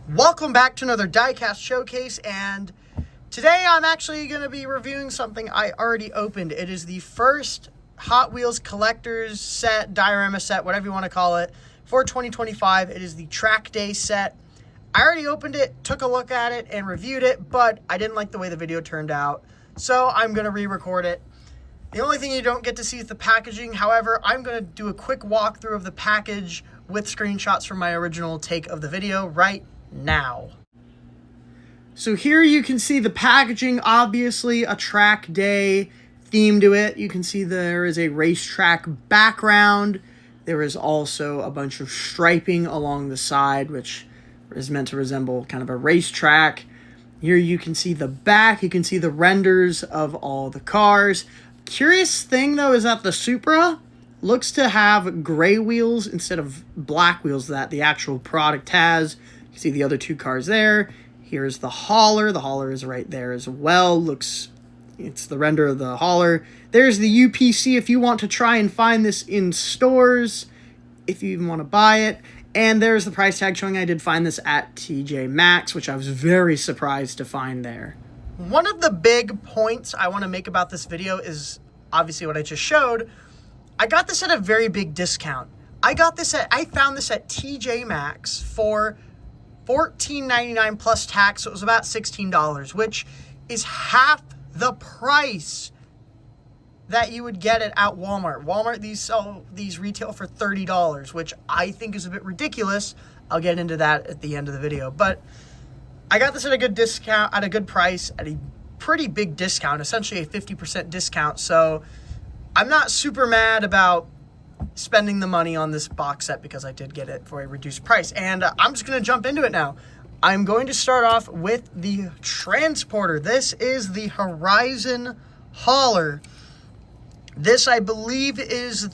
Welcome back to another Diecast Showcase, and today I'm actually going to be reviewing something I already opened. It is the first Hot Wheels collector's set, diorama set, whatever you want to call it, for 2025. It is the Track Day set. I already opened it, took a look at it, and reviewed it, but I didn't like the way the video turned out, so I'm going to re-record it. The only thing you don't get to see is the packaging. However, I'm going to do a quick walkthrough of the package with screenshots from my original take of the video right now. So here you can see the packaging, obviously a track day theme to it. You can see there is a racetrack background. There is also a bunch of striping along the side, which is meant to resemble kind of a racetrack. Here you can see the back. You can see the renders of all the cars. Curious thing though is that the Supra looks to have gray wheels instead of black wheels that the actual product has. You see the other two cars there. Here's the hauler. The hauler is right there as well. It's the render of the hauler. There's the UPC if you want to try and find this in stores, if you even want to buy it. And there's the price tag showing I did find this at TJ Maxx, which I was very surprised to find there. One of the big points I want to make about this video is obviously what I just showed. I got this at a very big discount. I found this at TJ Maxx for $14.99 plus tax, so it was about $16, which is half the price that you would get it at Walmart. Walmart, these retail for $30, which I think is a bit ridiculous. I'll get into that at the end of the video, but I got this at a good discount, at a good price, at a pretty big discount, essentially a 50% discount, so I'm not super mad about spending the money on this box set because I did get it for a reduced price. And I'm just going to jump into it now. I'm going to start off with the transporter. This is the Horizon Hauler. This, I believe, is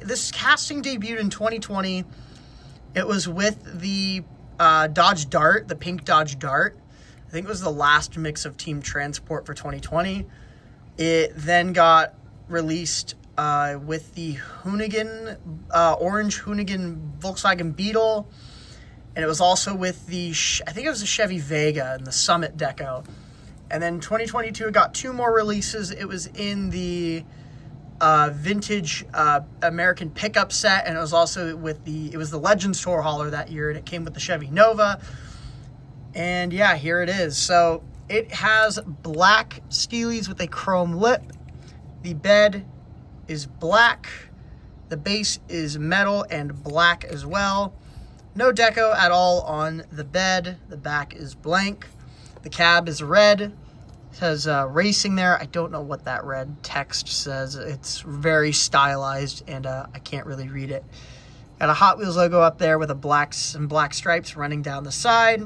this casting debuted in 2020. It was with the Dodge Dart, the pink Dodge Dart. I think it was the last mix of Team Transport for 2020. It then got released with the Hoonigan, orange Hoonigan Volkswagen Beetle. And it was also with the, I think it was the Chevy Vega and the Summit Deco. And then 2022, it got two more releases. It was in the vintage American pickup set. And it was also with it was the Legends Tour hauler that year. And it came with the Chevy Nova. And yeah, here it is. So it has black steelies with a chrome lip. The bed is black. The base is metal and black as well. No deco at all on the bed. The back is blank. The cab is red. It says racing there. I don't know what that red text says. It's very stylized and I can't really read it. Got a Hot Wheels logo up there with some black stripes running down the side.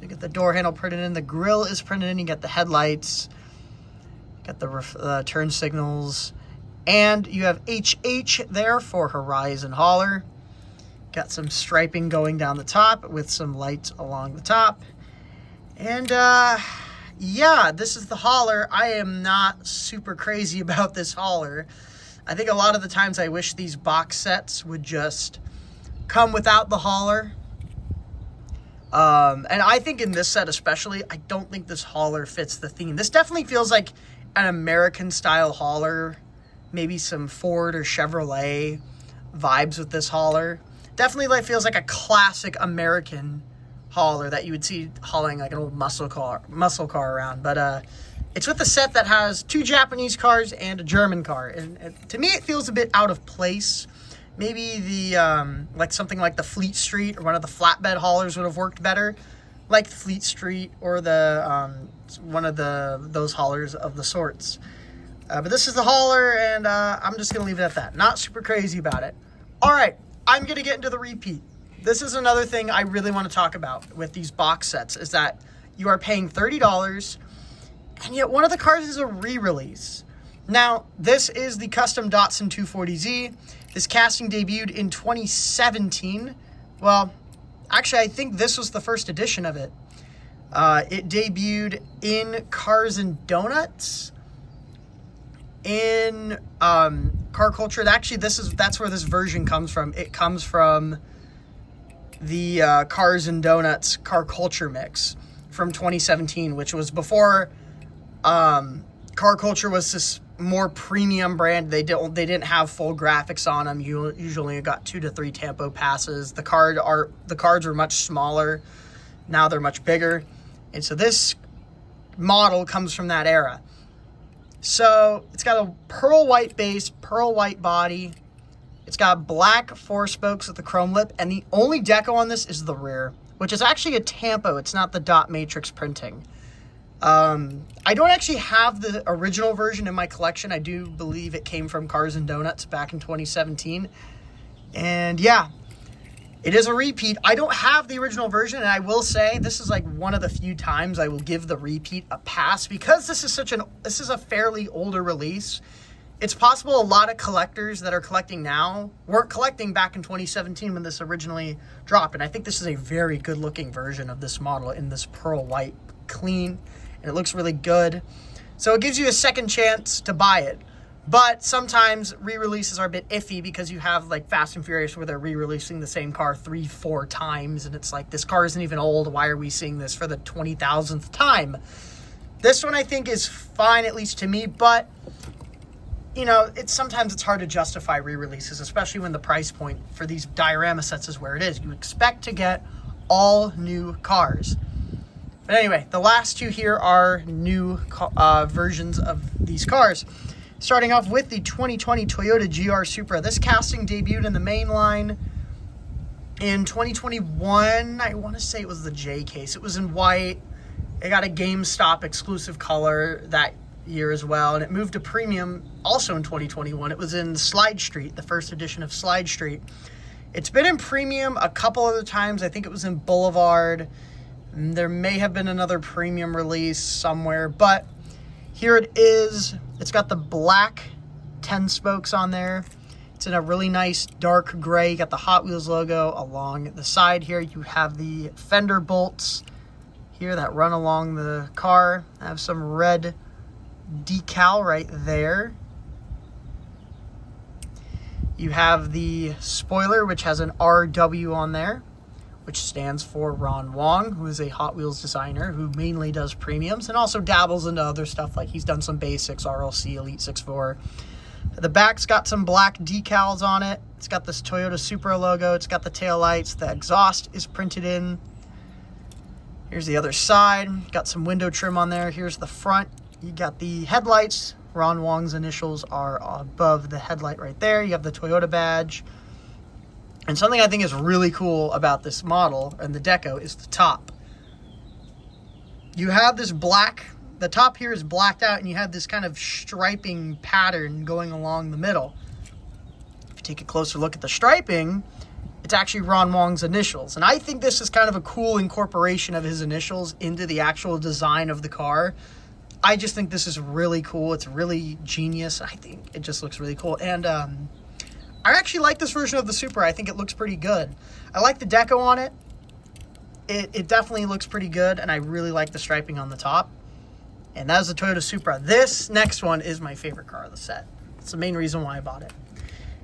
You get the door handle printed in. The grille is printed in. You get the headlights. Got the turn signals. And you have HH there for Horizon Hauler. Got some striping going down the top with some lights along the top. And yeah, this is the hauler. I am not super crazy about this hauler. I think a lot of the times I wish these box sets would just come without the hauler. And I think in this set especially, I don't think this hauler fits the theme. This definitely feels like an American style hauler. Maybe some Ford or Chevrolet vibes with this hauler. Definitely feels like a classic American hauler that you would see hauling like an old muscle car around. But it's with a set that has two Japanese cars and a German car. And to me, it feels a bit out of place. Maybe the like something like the Fleet Street or one of the flatbed haulers would have worked better, like Fleet Street or the one of those haulers of the sorts. But this is the hauler, and I'm just going to leave it at that. Not super crazy about it. All right, I'm going to get into the repeat. This is another thing I really want to talk about with these box sets, is that you are paying $30, and yet one of the cars is a re-release. Now, this is the custom Datsun 240Z. This casting debuted in 2017. Well, actually, I think this was the first edition of it. It debuted in Cars and Donuts. In car culture, actually that's where this version comes from. It comes from the Cars and Donuts Car Culture mix from 2017, which was before Car Culture was this more premium brand. They didn't have full graphics on them. You usually got 2 to 3 tempo passes. The cards were much smaller. Now they're much bigger. And so this model comes from that era. So it's got a pearl white base, pearl white body. It's got black 4 spokes with the chrome lip, and the only deco on this is the rear, which is actually a tampo. It's not the dot matrix printing. I don't actually have the original version in my collection. I do believe it came from Cars and Donuts back in 2017. And yeah, it is a repeat. I don't have the original version, and I will say this is like one of the few times I will give the repeat a pass because this is a fairly older release. It's possible a lot of collectors that are collecting now weren't collecting back in 2017 when this originally dropped. And I think this is a very good looking version of this model in this pearl white, clean, and it looks really good. So it gives you a second chance to buy it. But sometimes re-releases are a bit iffy because you have like Fast and Furious where they're re-releasing the same car 3-4 times. And it's like, this car isn't even old. Why are we seeing this for the 20,000th time? This one I think is fine, at least to me, but you know, sometimes it's hard to justify re-releases, especially when the price point for these diorama sets is where it is. You expect to get all new cars. But anyway, the last two here are new versions of these cars. Starting off with the 2020 Toyota GR Supra. This casting debuted in the main line in 2021. I want to say it was the J case. It was in white. It got a GameStop exclusive color that year as well, and it moved to premium also in 2021. It was in Slide Street, the first edition of Slide Street. It's been in premium a couple other times. I think it was in Boulevard. There may have been another premium release somewhere, but here it is. It's got the black 10 spokes on there. It's in a really nice dark gray. You got the Hot Wheels logo along the side here. You have the fender bolts here that run along the car. I have some red decal right there. You have the spoiler, which has an RW on there, which stands for Ron Wong, who is a Hot Wheels designer who mainly does premiums and also dabbles into other stuff, like he's done some basics, RLC, Elite 6.4. The back's got some black decals on it. It's got this Toyota Supra logo. It's got the taillights. The exhaust is printed in. Here's the other side. Got some window trim on there. Here's the front. You got the headlights. Ron Wong's initials are above the headlight right there. You have the Toyota badge. And something I think is really cool about this model and the deco is the top. You have this black, the top here is blacked out, and you have this kind of striping pattern going along the middle. If you take a closer look at the striping, it's actually Ron Wong's initials. And I think this is kind of a cool incorporation of his initials into the actual design of the car. I just think this is really cool. It's really genius. I think it just looks really cool. And I actually like this version of the Supra. I think it looks pretty good. I like the deco on it. It definitely looks pretty good, and I really like the striping on the top. And that is the Toyota Supra. This next one is my favorite car of the set. It's the main reason why I bought it.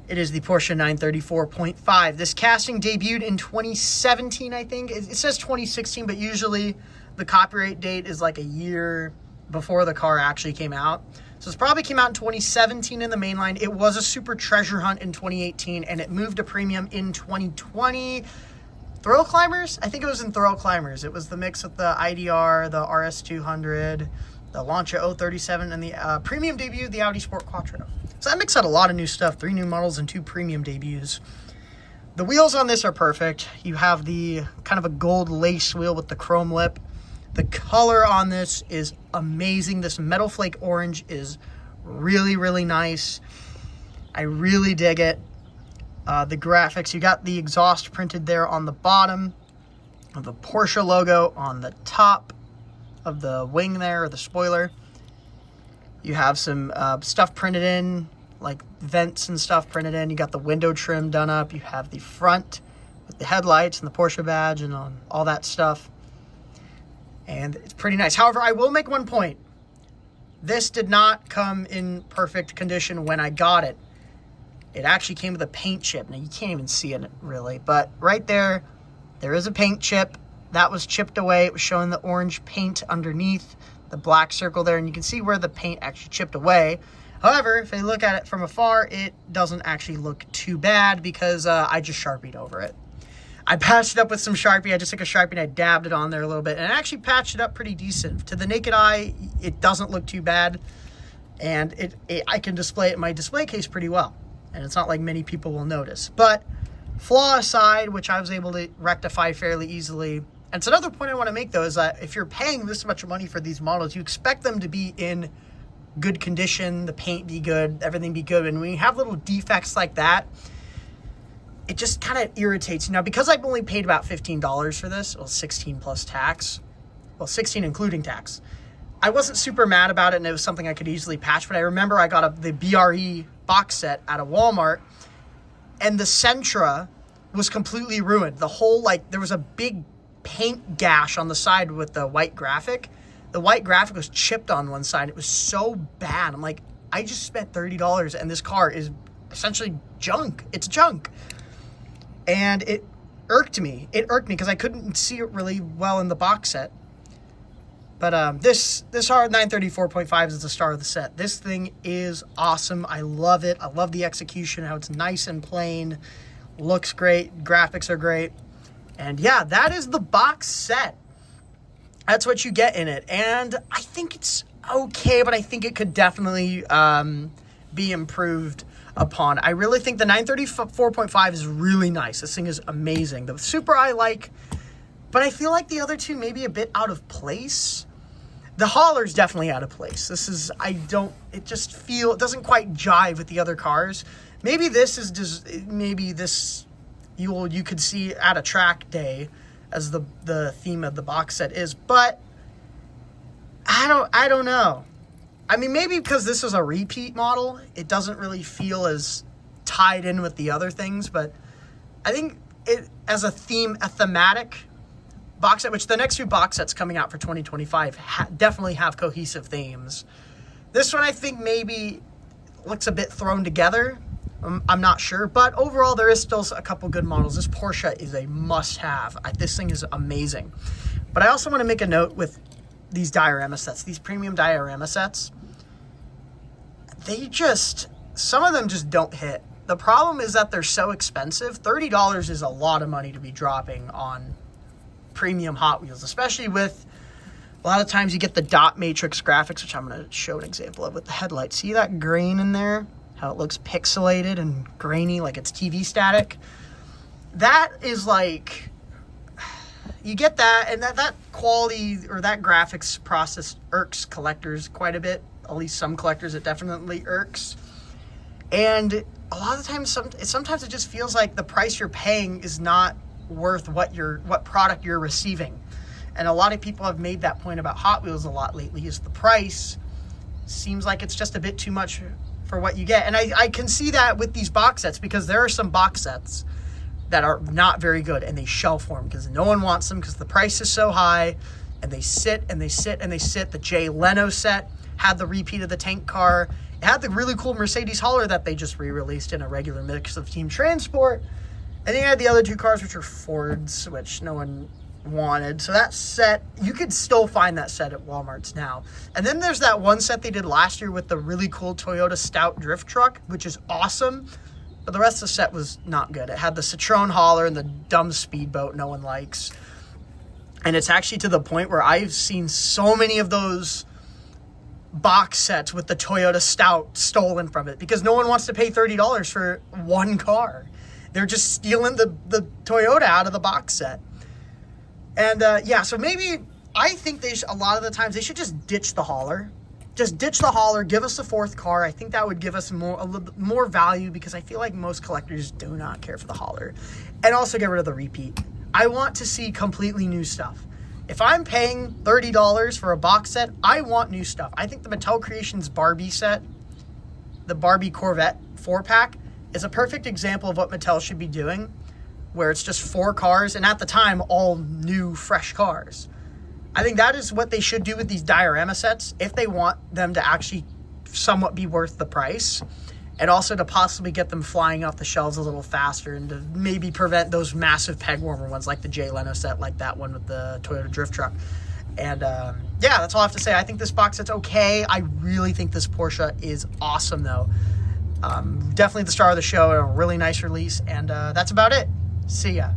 It is the Porsche 934.5. This casting debuted in 2017, I think. It says 2016, but usually the copyright date is like a year before the car actually came out. So this probably came out in 2017 in the mainline. It was a super treasure hunt in 2018, and it moved to premium in 2020. Thrill Climbers? I think it was in Thrill Climbers. It was the mix of the IDR, the RS200, the Lancia 037, and the premium debut, the Audi Sport Quattro. So that mix had a lot of new stuff, 3 new models and 2 premium debuts. The wheels on this are perfect. You have the kind of a gold lace wheel with the chrome lip. The color on this is amazing. This metal flake orange is really, really nice. I really dig it. The graphics, you got the exhaust printed there on the bottom, the Porsche logo on the top of the wing there, or the spoiler. You have some stuff printed in, like vents and stuff printed in. You got the window trim done up. You have the front with the headlights and the Porsche badge and all that stuff. And it's pretty nice. However, I will make one point. This did not come in perfect condition when I got it. It actually came with a paint chip. Now, you can't even see it really, but right there, There is a paint chip. That was chipped away. It was showing the orange paint underneath the black circle there, and you can see where the paint actually chipped away. However, if you look at it from afar, it doesn't actually look too bad because I just Sharpied over it. I patched it up with some Sharpie. I just took a Sharpie and I dabbed it on there a little bit, and I actually patched it up pretty decent. To the naked eye, it doesn't look too bad, and I can display it in my display case pretty well, and it's not like many people will notice. But flaw aside, which I was able to rectify fairly easily, and it's another point I want to make, though, is that if you're paying this much money for these models, you expect them to be in good condition, the paint be good, everything be good. And when you have little defects like that, it just kind of irritates you. Now, because I've only paid about $15 for this, well, 16 plus tax, well, 16 including tax, I wasn't super mad about it, and it was something I could easily patch. But I remember I got the BRE box set out of Walmart, and the Sentra was completely ruined. The whole, there was a big paint gash on the side with the white graphic. The white graphic was chipped on one side. It was so bad. I'm like, I just spent $30 and this car is essentially junk. It's junk. And it irked me. It irked me because I couldn't see it really well in the box set. But this R930 4.5 is the star of the set. This thing is awesome. I love it. I love the execution, how it's nice and plain. Looks great. Graphics are great. And yeah, that is the box set. That's what you get in it. And I think it's okay, but I think it could definitely be improved upon. I really think the 930 4.5 is really nice. This thing is amazing. The Supra I like, but I feel like the other two may be a bit out of place. The hauler's definitely out of place. This is, it doesn't quite jive with the other cars. Maybe this is just, you could see at a track day as the theme of the box set is, but I don't know. I mean, maybe because this is a repeat model, it doesn't really feel as tied in with the other things, but I think it as a thematic box set, which the next two box sets coming out for 2025 definitely have cohesive themes. This one I think maybe looks a bit thrown together. I'm not sure, but overall there is still a couple good models. This Porsche is a must-have. This thing is amazing. But I also want to make a note with these diorama sets, these premium diorama sets. Some of them just don't hit. The problem is that they're so expensive. $30 is a lot of money to be dropping on premium Hot Wheels, especially with a lot of times you get the dot matrix graphics, which I'm going to show an example of with the headlights. See that grain in there? How it looks pixelated and grainy like it's TV static. That is like, you get that, and that quality or that graphics process irks collectors quite a bit. At least some collectors it definitely irks. And a lot of the times, sometimes it just feels like the price you're paying is not worth what product you're receiving. And a lot of people have made that point about Hot Wheels a lot lately, is the price seems like it's just a bit too much for what you get. And I can see that with these box sets, because there are some box sets that are not very good and they shelf form because no one wants them because the price is so high, and they sit and they sit and they sit. The Jay Leno set had the repeat of the tank car. It had the really cool Mercedes hauler that they just re-released in a regular mix of Team Transport. And then you had the other two cars, which are Fords, which no one wanted. So that set, you could still find that set at Walmart's now. And then there's that one set they did last year with the really cool Toyota Stout drift truck, which is awesome. But the rest of the set was not good. It had the Citroen hauler and the dumb speedboat no one likes. And it's actually to the point where I've seen so many of those box sets with the Toyota Stout stolen from it because no one wants to pay $30 for one car. They're just stealing the Toyota out of the box set. And so maybe I think a lot of the times they should just ditch the hauler. Just ditch the hauler, give us a fourth car. I think that would give us a little bit more value, because I feel like most collectors do not care for the hauler. And also get rid of the repeat. I want to see completely new stuff. If I'm paying $30 for a box set, I want new stuff. I think the Mattel Creations Barbie set, the Barbie Corvette 4-pack, is a perfect example of what Mattel should be doing, where it's just 4 cars, and at the time, all new, fresh cars. I think that is what they should do with these diorama sets if they want them to actually somewhat be worth the price. and also to possibly get them flying off the shelves a little faster and to maybe prevent those massive peg warmer ones like the Jay Leno set, like that one with the Toyota drift truck. And yeah, that's all I have to say. I think this box set's okay. I really think this Porsche is awesome, though. Definitely the star of the show, a really nice release, and that's about it. See ya.